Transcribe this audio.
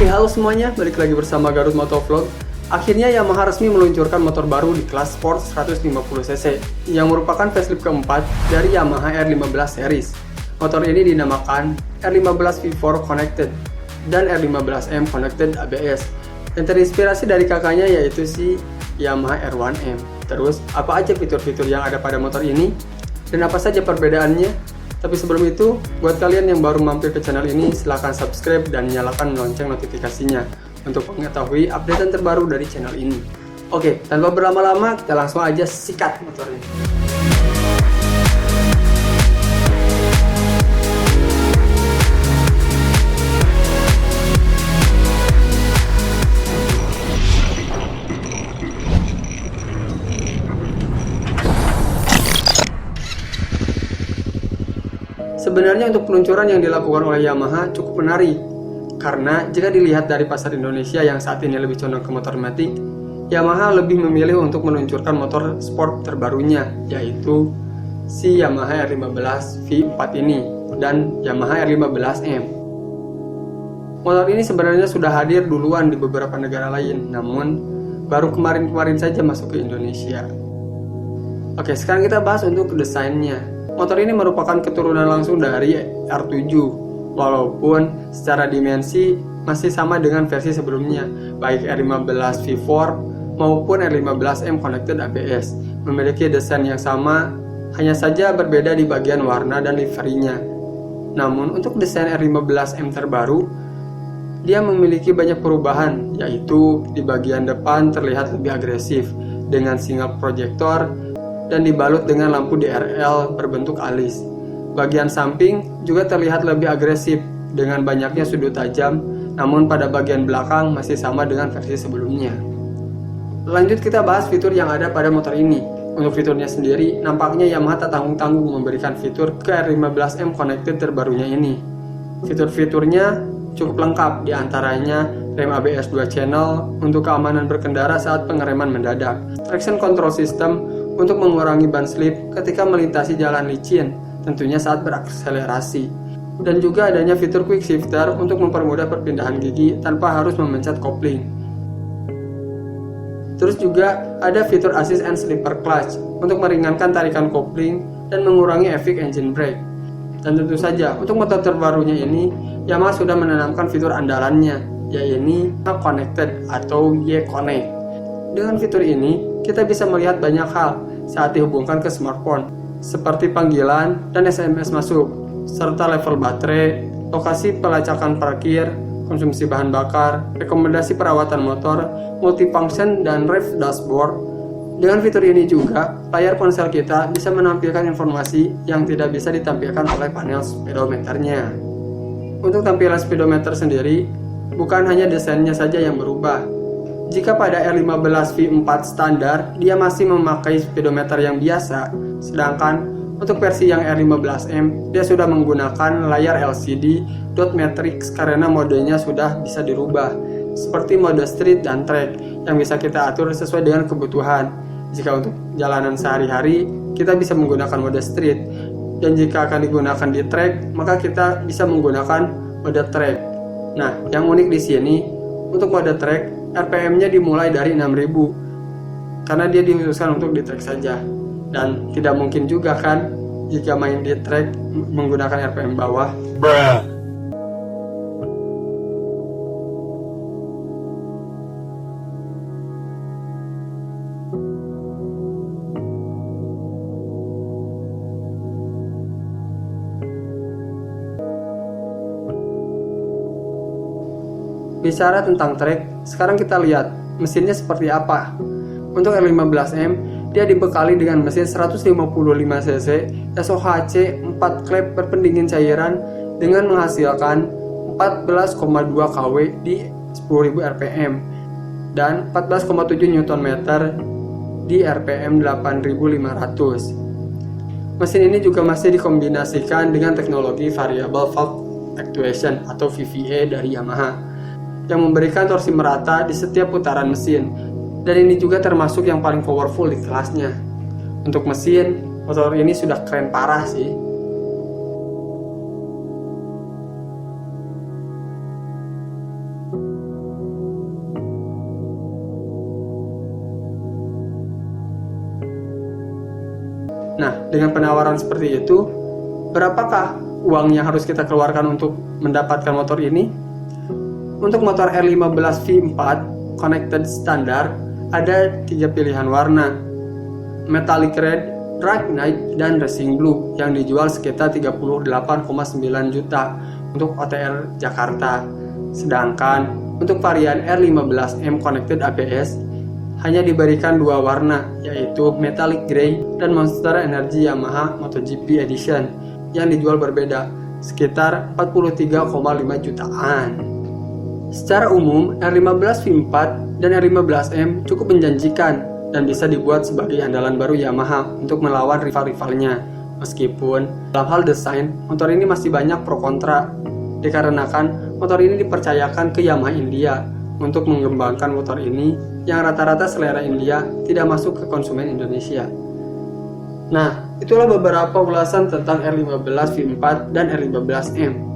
Oke, halo semuanya, balik lagi bersama Garut Motovlog. Akhirnya Yamaha resmi meluncurkan motor baru di kelas Sport 150cc yang merupakan facelift keempat dari Yamaha R15 series. Motor ini dinamakan R15 V4 Connected dan R15M Connected ABS yang terinspirasi dari kakaknya, yaitu si Yamaha R1M. Terus, apa aja fitur-fitur yang ada pada motor ini dan apa saja perbedaannya? Tapi sebelum itu, buat kalian yang baru mampir ke channel ini, silahkan subscribe dan nyalakan lonceng notifikasinya untuk mengetahui update terbaru dari channel ini. Oke, tanpa berlama-lama, kita langsung aja sikat motornya. Sebenarnya untuk peluncuran yang dilakukan oleh Yamaha cukup menarik, karena jika dilihat dari pasar Indonesia yang saat ini lebih condong ke motor matic, Yamaha lebih memilih untuk meluncurkan motor sport terbarunya, yaitu si Yamaha R15 V4 ini dan Yamaha R15M. Motor ini sebenarnya sudah hadir duluan di beberapa negara lain, namun baru kemarin-kemarin saja masuk ke Indonesia. Oke, sekarang kita bahas untuk desainnya. Motor ini merupakan keturunan langsung dari R7, walaupun secara dimensi masih sama dengan versi sebelumnya, baik R15 V4 maupun R15M Connected ABS. Memiliki desain yang sama, hanya saja berbeda di bagian warna dan liverinya. Namun untuk desain R15M terbaru, dia memiliki banyak perubahan, yaitu di bagian depan terlihat lebih agresif dengan single proyektor dan dibalut dengan lampu DRL berbentuk alis. Bagian samping juga terlihat lebih agresif dengan banyaknya sudut tajam, namun pada bagian belakang masih sama dengan versi sebelumnya. Lanjut kita bahas fitur yang ada pada motor ini. Untuk fiturnya sendiri, nampaknya Yamaha tak tanggung-tanggung memberikan fitur ke R15M Connected terbarunya ini. Fitur-fiturnya cukup lengkap, diantaranya rem ABS 2 channel untuk keamanan berkendara saat pengereman mendadak, traction control system untuk mengurangi ban slip ketika melintasi jalan licin, tentunya saat berakselerasi. Dan juga adanya fitur quick shifter untuk mempermudah perpindahan gigi tanpa harus memencet kopling. Terus juga ada fitur assist and slipper clutch untuk meringankan tarikan kopling dan mengurangi efek engine brake. Dan tentu saja untuk motor terbarunya ini, Yamaha sudah menanamkan fitur andalannya, yaitu Connected atau Y-Connect. Dengan fitur ini, kita bisa melihat banyak hal saat dihubungkan ke smartphone, seperti panggilan dan SMS masuk, serta level baterai, lokasi pelacakan parkir, konsumsi bahan bakar, rekomendasi perawatan motor, multifunction, dan rev dashboard. Dengan fitur ini juga, layar ponsel kita bisa menampilkan informasi yang tidak bisa ditampilkan oleh panel speedometernya. Untuk tampilan speedometer sendiri, bukan hanya desainnya saja yang berubah. Jika pada R15 V4 standar, dia masih memakai speedometer yang biasa, sedangkan untuk versi yang R15M, dia sudah menggunakan layar LCD dot matrix karena modenya sudah bisa dirubah, seperti mode street dan track, yang bisa kita atur sesuai dengan kebutuhan. Jika untuk jalanan sehari-hari, kita bisa menggunakan mode street, dan jika akan digunakan di track, maka kita bisa menggunakan mode track. Nah, yang unik di sini, untuk mode track, RPM-nya dimulai dari 6000 karena dia dikhususkan untuk di track saja, dan tidak mungkin juga kan jika main di track menggunakan RPM bawah. Bicara tentang track, sekarang kita lihat mesinnya seperti apa. Untuk R15M, dia dibekali dengan mesin 155cc SOHC 4 klep berpendingin cairan dengan menghasilkan 14,2 kW di 10.000 rpm dan 14,7 Nm di rpm 8.500. Mesin ini juga masih dikombinasikan dengan teknologi Variable Valve Actuation atau VVA dari Yamaha yang memberikan torsi merata di setiap putaran mesin, dan ini juga termasuk yang paling powerful di kelasnya. Untuk mesin, motor ini sudah keren parah sih. Nah, dengan penawaran seperti itu, berapakah uang yang harus kita keluarkan untuk mendapatkan motor ini? Untuk motor R15 V4 Connected standar, ada 3 pilihan warna: Metallic Red, Dark Night, dan Racing Blue, yang dijual sekitar 38,9 juta untuk OTR Jakarta. Sedangkan untuk varian R15M Connected ABS hanya diberikan 2 warna, yaitu Metallic Grey dan Monster Energy Yamaha MotoGP Edition, yang dijual berbeda, sekitar 43,5 jutaan. Secara umum, R15 V4 dan R15M cukup menjanjikan dan bisa dibuat sebagai andalan baru Yamaha untuk melawan rival-rivalnya. Meskipun dalam hal desain, motor ini masih banyak pro kontra, dikarenakan motor ini dipercayakan ke Yamaha India untuk mengembangkan motor ini yang rata-rata selera India tidak masuk ke konsumen Indonesia. Nah, itulah beberapa ulasan tentang R15 V4 dan R15M.